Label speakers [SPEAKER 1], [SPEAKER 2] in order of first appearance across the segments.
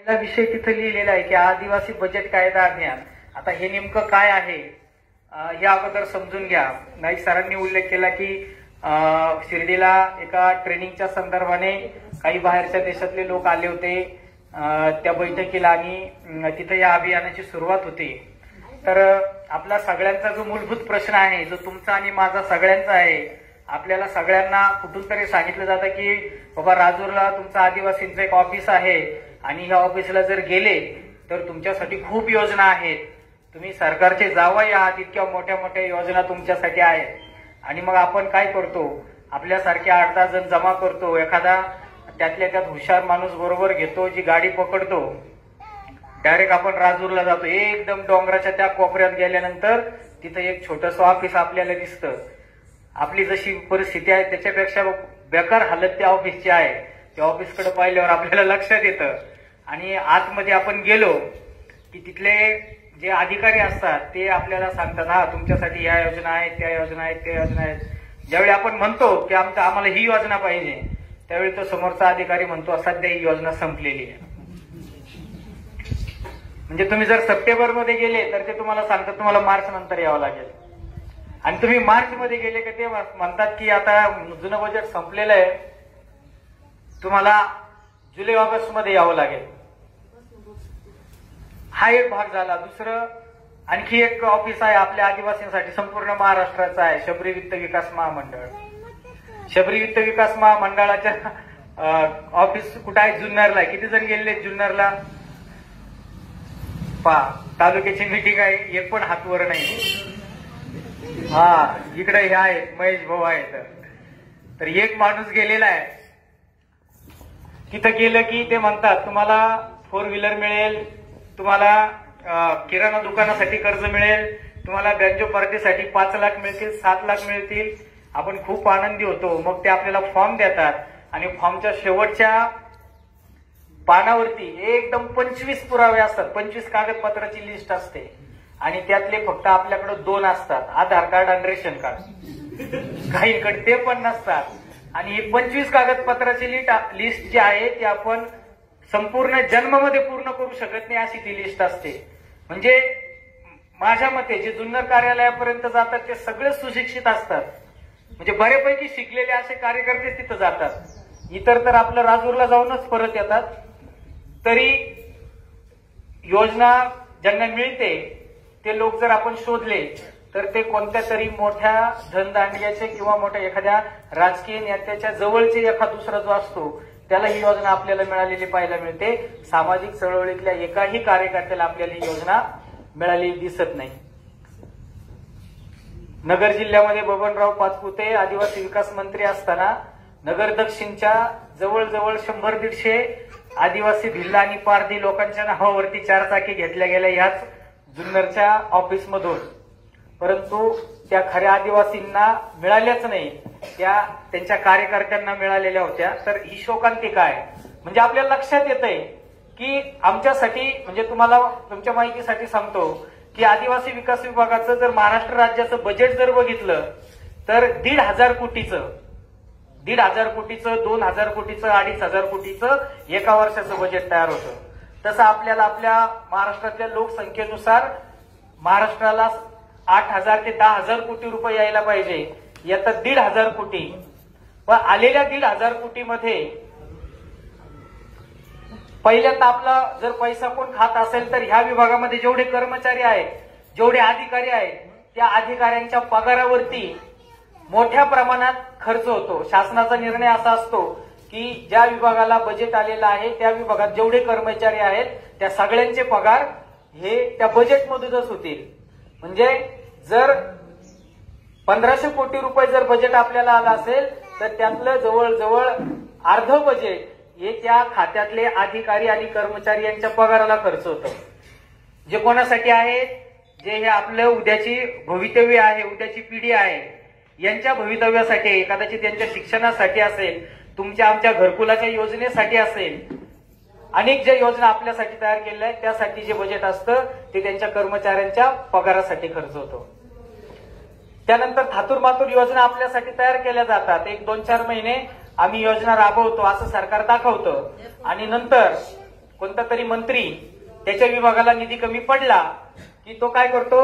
[SPEAKER 1] पहिला विषय तिथे लिहिलेला आहे की आदिवासी बजेट कायदा अभियान. आता हे नेमकं काय आहे हे अगोदर समजून घ्या. नाईक सरांनी उल्लेख केला की शिर्डीला एका ट्रेनिंगच्या संदर्भाने काही बाहेरच्या देशातले लोक आले होते त्या बैठकीला आणि तिथे या अभियानाची सुरुवात होती. तर आपला सगळ्यांचा जो मूलभूत प्रश्न आहे, जो तुमचा आणि माझा सगळ्यांचा आहे, आपल्याला सगळ्यांना कुठून तरी सांगितलं जातं की बाबा राजूरला तुमचं आदिवासींचं एक ऑफिस आहे आणि ह्या ऑफिसला जर गेले तर तुमच्यासाठी खूप योजना आहेत, तुम्ही सरकारचे जावई आहात, इतक्या मोठ्या मोठ्या योजना तुमच्यासाठी आहेत. आणि मग आपण काय करतो, आपल्यासारखे 8-10 जण जमा करतो, एखादा त्यातल्या त्यात हुशार माणूस बरोबर घेतो, जी गाडी पकडतो, डायरेक्ट आपण राजूरला जातो. एकदम डोंगराच्या त्या कोपऱ्यात गेल्यानंतर तिथं एक छोटंसं ऑफिस आपल्याला दिसतं. आपली जशी परिस्थिती आहे त्याच्यापेक्षा बेकार हालत त्या ऑफिसची आहे. त्या ऑफिसकडे पाहिल्यावर आपल्याला लक्षात येतं. आणि आतमध्ये आपण गेलो की तिथले जे अधिकारी असतात ते आपल्याला सांगतात, हा तुमच्यासाठी या योजना आहेत, त्या योजना आहेत, त्या योजना आहेत. ज्यावेळी आपण म्हणतो की आम्हाला ही योजना पाहिजे, त्यावेळी तो समोरचा अधिकारी म्हणतो सध्या ही योजना संपलेली आहे. म्हणजे तुम्ही जर सप्टेंबर मध्ये गेले तर ते तुम्हाला सांगतात तुम्हाला मार्च नंतर यावं लागेल. आणि तुम्ही मार्च मध्ये गेले की ते म्हणतात की आता जुनं बजेट संपलेलं आहे, तुम्हाला जुलै ऑगस्ट मध्ये यावं लागेल. हा एक भाग झाला. दुसरं आणखी एक ऑफिस आहे आपल्या आदिवासींसाठी, संपूर्ण महाराष्ट्राचं आहे, शबरी वित्त विकास महामंडळ. शबरी वित्त विकास महामंडळाच्या ऑफिस कुठं आहे? जुन्नरला. किती जण गेलेले जुन्नरला? तालुक्याची मीटिंग आहे, एक पण हातवर नाही. हा इकडे हे आहेत, महेश भाऊ आहेत. तर एक माणूस गेलेला आहे. तिथं गेलं की ते म्हणतात तुम्हाला 4 व्हीलर मिळेल, तुम्हाला किराणा दुकानासाठी कर्ज मिळेल, तुम्हाला गंजो पार्टीसाठी 5 लाख मिळतील, 7 लाख मिळतील. आपण खूप आनंदी होतो. मग ते आपल्याला फॉर्म देतात आणि फॉर्मच्या शेवटच्या पानावरती एकदम 25 पुरावे असतात, 25 कागदपत्राची लिस्ट असते आणि त्यातले फक्त आपल्याकडे 2 असतात, आधार कार्ड आणि रेशन कार्ड. काहींकडे ते पण नसतात. आणि ही 25 कागदपत्राची लिस्ट जी आहे ती आपण संपूर्ण जन्मामध्ये पूर्ण करू शकत नाही, अशी ती लिस्ट असते. म्हणजे माझ्या मते जे जुन्नर कार्यालयापर्यंत जातात ते सगळे सुशिक्षित असतात, म्हणजे बऱ्यापैकी शिकलेले असे कार्यकर्ते तिथं जातात. इतर तर आपलं राजूरला जाऊनच परत येतात. तरी योजना ज्यांना मिळते ते लोक जर आपण शोधले तर ते कोणत्या तरी मोठ्या धनदांडग्याचे किंवा मोठ्या एखाद्या राजकीय नेत्याच्या जवळचे एखादा दुसरा जो असतो त्याला ही योजना आपल्याला मिळालेली पाहायला मिळते. सामाजिक चळवळीतल्या एकाही कार्यकर्त्याला आपल्याला ही योजना मिळालेली दिसत नाही. नगर जिल्ह्यामध्ये बबनराव पाचपुते आदिवासी विकास मंत्री असताना नगर दक्षिणच्या जवळजवळ 100-150 आदिवासी भिल्ल आणि पारधी लोकांच्या नावावरती 4 चाकी घेतल्या गेल्या याच जुन्नरच्या ऑफिसमधून. परंतु त्या खऱ्या आदिवासींना मिळाल्याच नाही, त्या त्यांच्या कार्यकर्त्यांना मिळालेल्या होत्या. तर ही शोकांतिका आहे. म्हणजे आपल्याला लक्षात येतंय की आमच्यासाठी, म्हणजे तुम्हाला तुमच्या माहितीसाठी सांगतो की आदिवासी विकास विभागाचं जर महाराष्ट्र राज्याचं बजेट जर बघितलं तर 1,500 कोटीचं, 1,500 कोटीचं, 2,000 कोटीचं, 2,500 कोटीचं एका वर्षाचं बजेट तयार होतं. तसं आपल्याला आपल्या महाराष्ट्रातल्या लोकसंख्येनुसार महाराष्ट्राला 8,000 ते 10,000 कोटी रुपये यायला पाहिजे. येतात 1,500 कोटी. पण आलेल्या 1,500 कोटीमध्ये पहिल्यांदा आपला जर पैसा कोण खात असेल तर ह्या विभागामध्ये जेवढे कर्मचारी आहेत, जेवढे अधिकारी आहेत, त्या अधिकाऱ्यांच्या पगारावरती मोठ्या प्रमाणात खर्च होतो. शासनाचा निर्णय असा असतो की ज्या विभागाला बजेट आलेलं आहे त्या विभागात जेवढे कर्मचारी आहेत त्या सगळ्यांचे पगार हे त्या बजेटमधूनच होतील. म्हणजे जर 1,500 कोटी रुपये जर बजेट आपल्याला आलं असेल तर त्यातलं जवळजवळ अर्ध बजेट हे त्या खात्यातले अधिकारी आणि कर्मचारी यांच्या पगाराला खर्च होतं. जे कोणासाठी आहे? जे हे आपलं उद्याची भवितव्य आहे, उद्याची पिढी आहे, यांच्या भवितव्यासाठी, कदाचित त्यांच्या शिक्षणासाठी असेल, तुमच्या आमच्या घरकुलाच्या योजनेसाठी असेल, अनेक ज्या योजना आपल्यासाठी तयार केलेल्या आहेत त्यासाठी जे बजेट असतं ते त्यांच्या कर्मचाऱ्यांच्या पगारासाठी खर्च होतो. त्यानंतर थातूर योजना आपल्यासाठी तयार केल्या जातात. 1-2-4 महिने आम्ही योजना राबवतो असं सरकार दाखवतं आणि नंतर कोणता तरी मंत्री त्याच्या विभागाला निधी कमी पडला की तो काय करतो,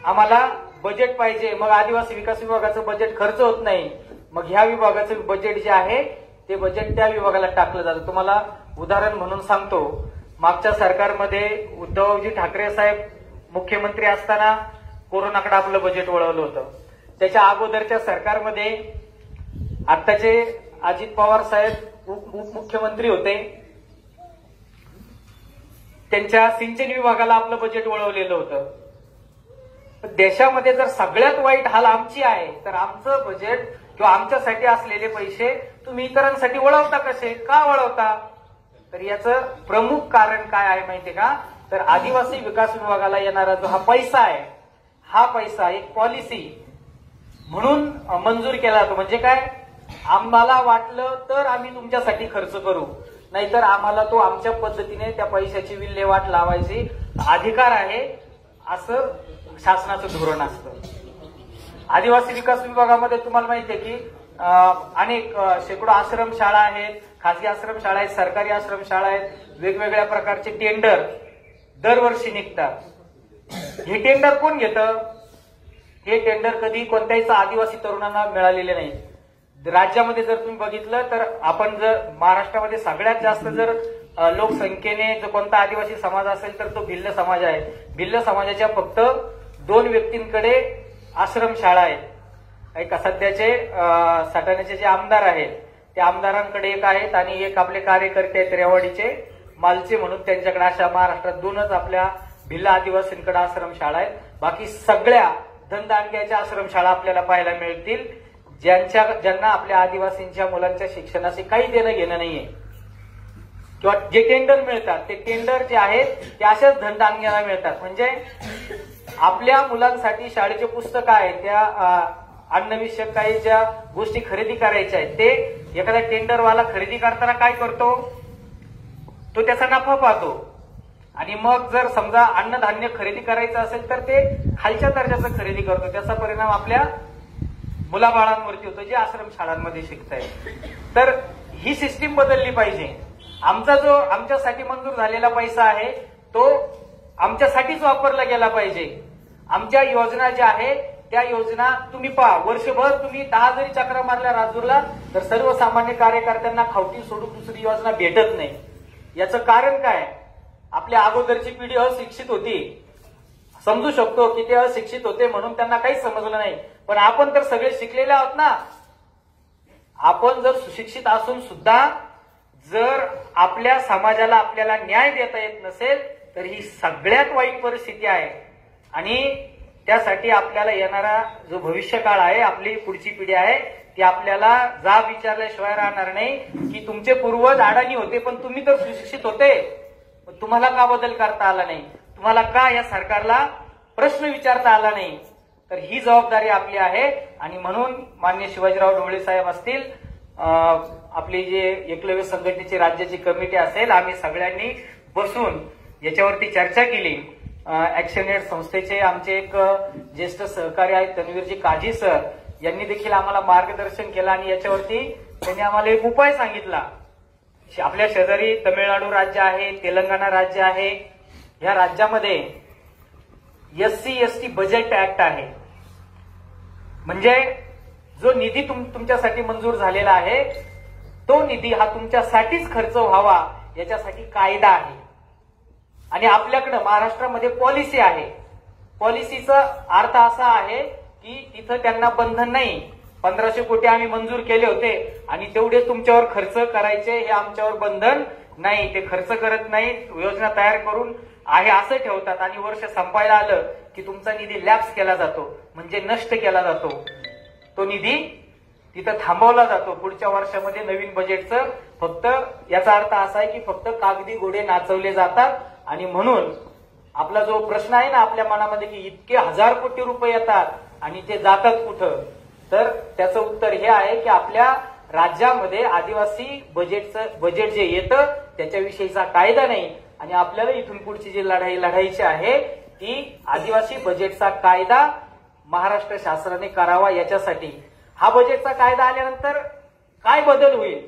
[SPEAKER 1] आम्हाला बजेट पाहिजे, मग आदिवासी विकास विभागाचं बजेट खर्च होत नाही, मग ह्या विभागाचं बजेट जे आहे ते बजेट त्या विभागाला टाकलं जातं. तुम्हाला उदाहरण म्हणून सांगतो, मागच्या सरकारमध्ये उद्धवजी ठाकरे साहेब मुख्यमंत्री असताना कोरोनाकडे आपलं बजेट वळवलं होतं. त्याच्या अगोदरच्या सरकारमध्ये आत्ताचे अजित पवार साहेब उपमुख्यमंत्री होते, त्यांच्या सिंचन विभागाला आपलं बजेट वळवलेलं होतं. देशामध्ये जर सगळ्यात वाईट हाल आमची आहे तर आमचं बजेट किंवा आमच्यासाठी असलेले पैसे तुम्ही इतरांसाठी वळवता कसे, का वळवता? तर याचं प्रमुख कारण काय आहे माहितीये का, तर आदिवासी विकास विभागाला येणारा जो हा पैसा आहे, हा पैसा एक पॉलिसी म्हणून मंजूर केला जातो. म्हणजे काय, आम्हाला वाटलं तर आम्ही तुमच्यासाठी खर्च करू, नाहीतर आम्हाला तो आमच्या पद्धतीने त्या पैशाची विल्हेवाट लावायची अधिकार आहे, असं शासनाचं धोरण असतं. आदिवासी विकास विभागामध्ये तुम्हाला माहिती आहे की अनेक शेकडो आश्रमशाळा आहेत, खासगी आश्रमशाळा आहेत, सरकारी आश्रमशाळा आहेत, वेगवेगळ्या प्रकारचे टेंडर दरवर्षी निघतात. हे टेंडर कोण घेतं? हे टेंडर कधी कोणत्याही आदिवासी तरुणांना मिळालेले नाही. राज्यामध्ये जर तुम्ही बघितलं तर आपण जर महाराष्ट्रामध्ये सगळ्यात जास्त जर लोकसंख्येने जो कोणता आदिवासी समाज असेल तर तो भिल्ल समाज आहे. भिल्ल समाजाच्या फक्त 2 व्यक्तींकडे आश्रमशाळा आहेत. एक सध्याचे सटाण्याचे जे आमदार आहेत त्या आमदारांकडे एक आहेत आणि एक आपले कार्यकर्ते आहेत रेवाडीचे मालचे म्हणून, त्यांच्याकडे अशा महाराष्ट्रात 2च आपल्या भिल्ल आदिवासींकडे आश्रमशाळा आहेत. बाकी सगळ्या धनदांडग्याच्या आश्रमशाळा आपल्याला पाहायला मिळतील ज्यांना आपल्या आदिवासींच्या मुलांच्या शिक्षणाशी काही देणं घेणं नाहीये. किंवा जे टेंडर मिळतात ते टेंडर जे आहेत ते अशाच धनदांडग्याला मिळतात. म्हणजे आपल्या मुलांसाठी शाळेचे पुस्तकं आहेत, त्या अन्नविषयक काही ज्या गोष्टी खरेदी करायच्या आहेत ते एखादा टेंडरवाला खरेदी करताना काय करतो, तो त्याचा नफा पाहतो आणि मग जर समजा अन्नधान्य खरेदी करायचं असेल तर ते खालच्या दर्जाचं खरेदी करतो. त्याचा परिणाम आपल्या मुलाबाळांवरती होतो जे आश्रमशाळांमध्ये शिकतायत. तर ही सिस्टीम बदलली पाहिजे. आमच्यासाठी मंजूर झालेला पैसा आहे तो आमच्यासाठीच वापरला गेला पाहिजे. आमच्या योजना ज्या आहेत त्या योजना तुम्ही पहा, वर्षभर तुम्ही 10 जरी चक्रा मारल्या राजूरला तर सर्वसामान्य कार्यकर्त्यांना खावटी सोडून दुसरी योजना भेटत नाही. याचं कारण काय, आपल्या अगोदरची पिढी अशिक्षित होती. समजू शकतो की ते अशिक्षित होते म्हणून त्यांना काहीच समजलं नाही, पण आपण तर सगळे शिकलेले आहोत ना. आपण जर सुशिक्षित असून सुद्धा जर आपल्या समाजाला आपल्याला न्याय देता येत नसेल तर ही सगळ्यात वाईट परिस्थिती आहे. आणि त्यासाठी आपल्याला येणारा जो भविष्यकाळ आहे, आपली पुढची पिढी आहे, ती आपल्याला जाब विचारल्याशिवाय राहणार नाही की तुमचे पूर्वज अडाणी होते पण तुम्ही तर सुशिक्षित होते, तुम्हाला का बदल करता आला नाही, तुम्हाला का या सरकारला प्रश्न विचारता आला नाही. तर ही जबाबदारी आपली आहे. आणि म्हणून माननीय शिवाजीराव ढवळे साहेब असतील, आपली जे एकलव्य संघटनेची राज्याची कमिटी असेल, आम्ही सगळ्यांनी बसून याच्यावरती चर्चा केली. ऍक्शन एड संस्थेचे आमचे एक ज्येष्ठ सहकारी आहेत तन्वीरजी काझी सर, यांनी देखील आम्हाला मार्गदर्शन केलं आणि याच्यावरती त्यांनी आम्हाला एक उपाय सांगितला. आपल्या शेजारी तमिळनाडू राज्य आहे, तेलंगणा राज्य आहे, या राज्यामध्ये SC/ST बजेट ऍक्ट आहे. म्हणजे जो निधी तुमच्यासाठी मंजूर झालेला आहे तो निधी हा तुमच्यासाठीच खर्च व्हावा याच्यासाठी कायदा आहे. आणि आपल्याकडे महाराष्ट्रामध्ये पॉलिसी आहे. पॉलिसीचा अर्थ असा आहे की तिथं त्यांना बंधन नाही. 1500 कोटी आम्ही मंजूर केले होते आणि तेवढे तुमच्यावर खर्च करायचे हे आमच्यावर बंधन नाही. ते खर्च करत नाहीत, योजना तयार करून आहे असं ठेवतात आणि वर्ष संपायला आलं की तुमचा निधी लॅप्स केला जातो, म्हणजे नष्ट केला जातो. तो निधी तिथं थांबवला जातो. पुढच्या वर्षामध्ये नवीन बजेटचं फक्त याचा अर्थ असा आहे की फक्त कागदी घोडे नाचवले जातात. आणि म्हणून आपला जो प्रश्न आहे ना आपल्या मनामध्ये की इतके 1000 कोटी रुपये येतात आणि ते जातात कुठं, तर त्याचं उत्तर हे आहे की आपल्या राज्यामध्ये आदिवासी बजेट जे येतं त्याच्याविषयीचा कायदा नाही. आणि आपल्याला इथून पुढची जी लढाई लढायची आहे ती आदिवासी बजेटचा कायदा महाराष्ट्र शासनाने करावा याच्यासाठी. हा बजेटचा कायदा आल्यानंतर काय बदल होईल,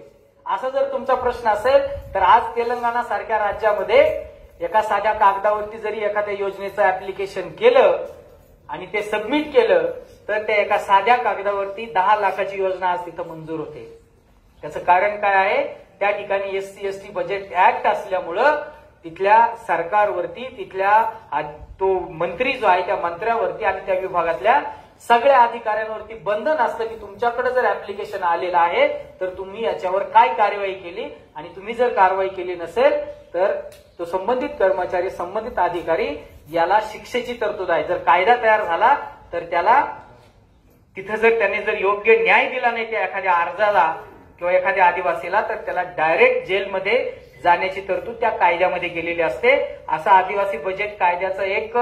[SPEAKER 1] असा जर तुमचा प्रश्न असेल तर आज तेलंगणा सारख्या राज्यामध्ये एका साध्या कागदावरती जरी एखाद्या योजनेचं ऍप्लिकेशन केलं आणि ते सबमिट केलं तर त्या एका साध्या कागदावरती 10 लाखाची योजना आज तिथं मंजूर होते. त्याचं कारण काय आहे? त्या ठिकाणी SC ST बजेट ऍक्ट असल्यामुळं तिथल्या सरकारवरती तिथल्या तो मंत्री जो आहे त्या मंत्र्यावरती आणि त्या विभागातल्या सगळ्या अधिकाऱ्यांवरती बंधन असतं की तुमच्याकडे जर ऍप्लिकेशन आलेलं आहे तर तुम्ही याच्यावर काय कार्यवाही केली आणि तुम्ही जर कारवाई केली नसेल तर तो संबंधित कर्मचारी संबंधित अधिकारी याला शिक्षेची तरतूद आहे. जर कायदा तयार झाला तर त्याला तिथं जर त्याने जर योग्य न्याय दिला नाही त्या एखाद्या अर्जाला किंवा एखाद्या आदिवासीला तर त्याला डायरेक्ट जेलमध्ये जाण्याची तरतूद त्या कायद्यामध्ये केलेली असते. असा आदिवासी बजेट कायद्याचा एक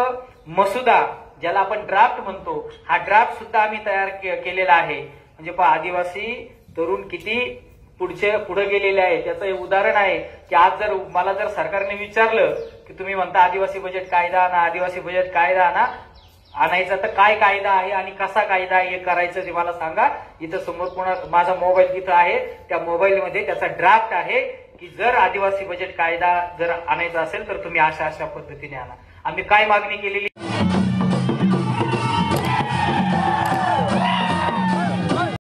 [SPEAKER 1] मसुदा ज्याला आपण ड्राफ्ट म्हणतो हा ड्राफ्ट सुद्धा आम्ही तयार केलेला आहे. म्हणजे आदिवासी तरुण किती पुढे गेलेले आहे त्याचं हे उदाहरण आहे की आज जर मला जर सरकारने विचारलं की तुम्ही म्हणता आदिवासी बजेट कायदा आणा आदिवासी बजेट कायदा आणा आणायचा तर काय कायदा आहे आणि कसा कायदा आहे हे करायचं ते मला सांगा. इथं समोर माझा मोबाईल तिथं आहे त्या मोबाईलमध्ये त्याचा ड्राफ्ट आहे की जर आदिवासी बजेट कायदा जर आणायचा असेल तर तुम्ही अशा पद्धतीने आणा. आम्ही काय मागणी केलेली